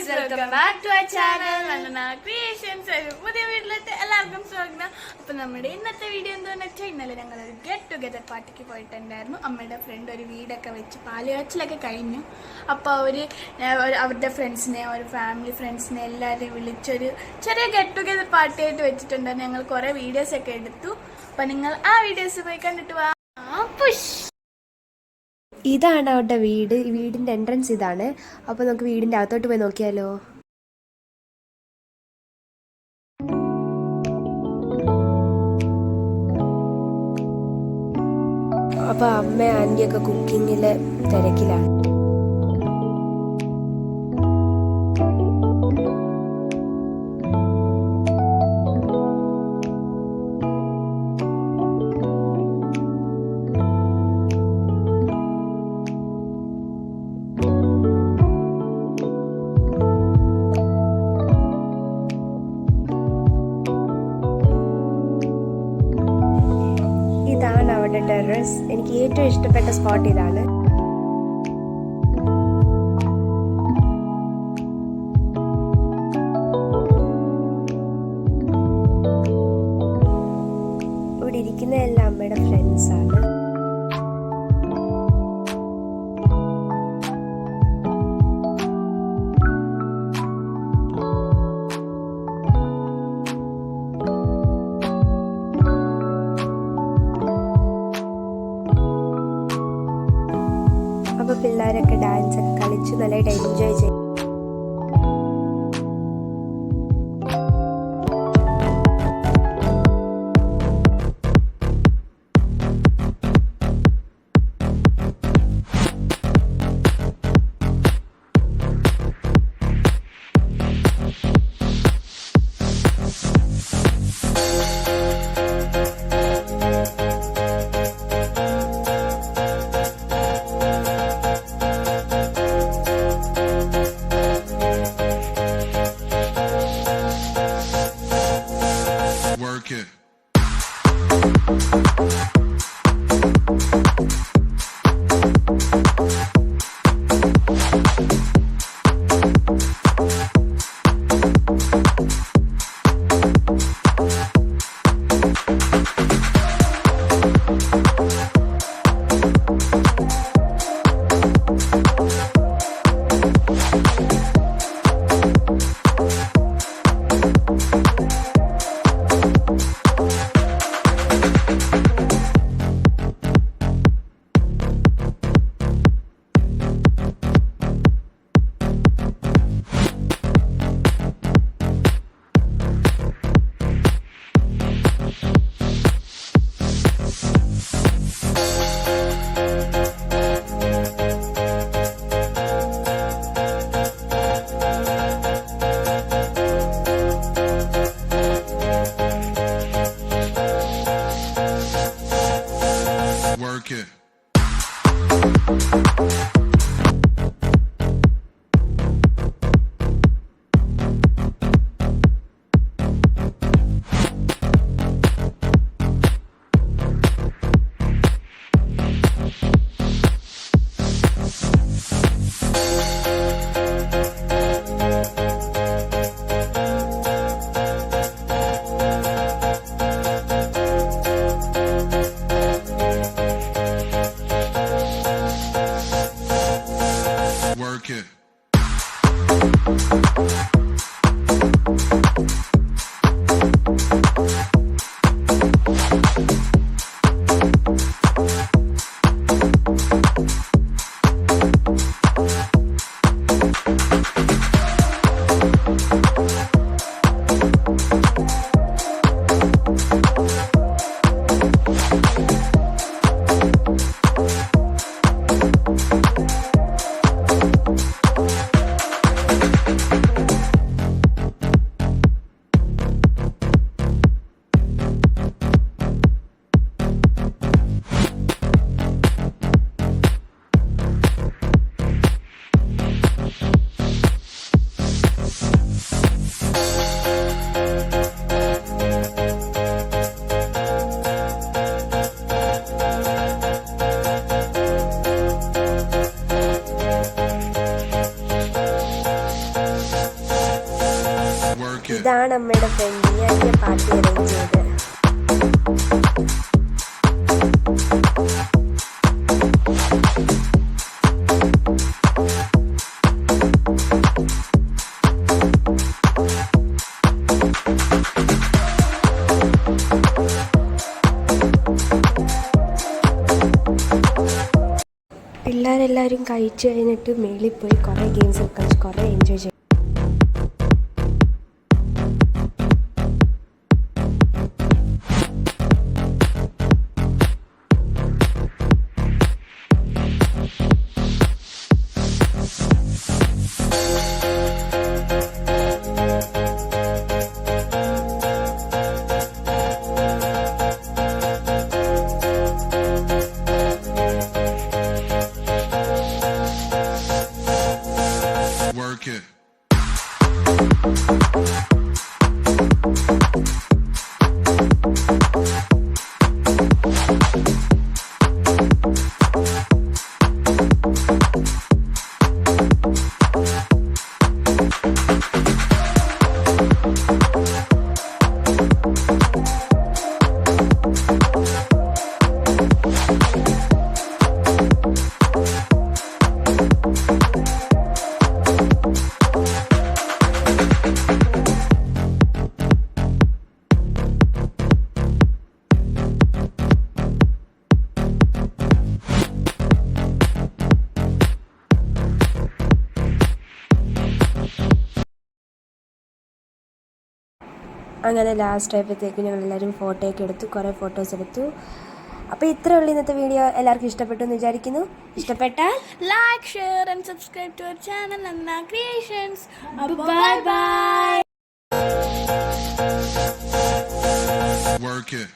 Welcome back to our channel Vandana creations. ഒരു പുതിയ വീട്ടിലെത്തി എല്ലാവർക്കും സ്വാഗതം. അപ്പോൾ നമ്മുടെ ഇന്നത്തെ വീഡിയോ എന്താണെന്ന് വെച്ചാൽ, ഇന്നലെ ഞങ്ങളൊരു ഗെറ്റ് ടുഗെദർ പാർട്ടിക്ക് പോയിട്ടുണ്ടായിരുന്നു. അമ്മയുടെ ഫ്രണ്ട് ഒരു വീടൊക്കെ വെച്ച് പാലുകാച്ചിലൊക്കെ കഴിഞ്ഞു. അപ്പോൾ അവരുടെ ഫ്രണ്ട്സിനെ, ഒരു ഫാമിലി ഫ്രണ്ട്സിനെ എല്ലാവരെയും വിളിച്ചൊരു ചെറിയ ഗെറ്റ് ടുഗെദർ പാർട്ടിയായിട്ട് വെച്ചിട്ടുണ്ടായിരുന്നു. ഞങ്ങൾ കുറേ വീഡിയോസൊക്കെ എടുത്തു. അപ്പോൾ നിങ്ങൾ ആ വീഡിയോസ് പോയി കണ്ടിട്ട് വാ. പുഷ്. ഇതാണ് അവരുടെ വീട്. ഈ വീടിൻ്റെ എൻട്രൻസ് ഇതാണ്. അപ്പോൾ നമുക്ക് വീടിൻ്റെ അകത്തോട്ട് പോയി നോക്കിയാലോ. അപ്പോൾ അമ്മ ആൻറ്റിയൊക്കെ കുക്കിങ്ങിലെ തിരക്കിലാണ്. ഇതാണ് അവിടെ ടെറസ്. എനിക്ക് ഏറ്റവും ഇഷ്ടപ്പെട്ട സ്പോട്ട് ഇതാണ്. ഇവിടെ ഇരിക്കുന്ന എല്ലാം അമ്മയുടെ ഫ്രണ്ട്സ് ആണ്. അപ്പോൾ പിള്ളേരൊക്കെ ഡാൻസ് ഒക്കെ കളിച്ച് നല്ലതായിട്ട് എൻജോയ് ചെയ്യും. Work it. Work it. Work it. ഇതാണ് അമ്മയുടെ ഫ്രണ്ട്. ഞാൻ പാർട്ടി അറേഞ്ച് ചെയ്ത്. പിള്ളേരെല്ലാവരും കഴിച്ചു കഴിഞ്ഞിട്ട് മേളിൽ പോയി കുറേ ഗെയിംസ് ഒക്കെ കളിച്ച് കുറേ എൻജോയ് ചെയ്തു. Work it. അങ്ങനെ ലാസ്റ്റ് ആയപ്പോഴത്തേക്കും ഞങ്ങളെല്ലാവരും ഫോട്ടോയൊക്കെ എടുത്തു, കുറേ ഫോട്ടോസ് എടുത്തു. അപ്പോൾ ഇത്രയേ ഉള്ളൂ ഇന്നത്തെ വീഡിയോ. എല്ലാവർക്കും ഇഷ്ടപ്പെട്ടു എന്ന് വിചാരിക്കുന്നു. ഇഷ്ടപ്പെട്ടാൽ like, share and subscribe to our channel Nandana creations. Bye bye. Work it.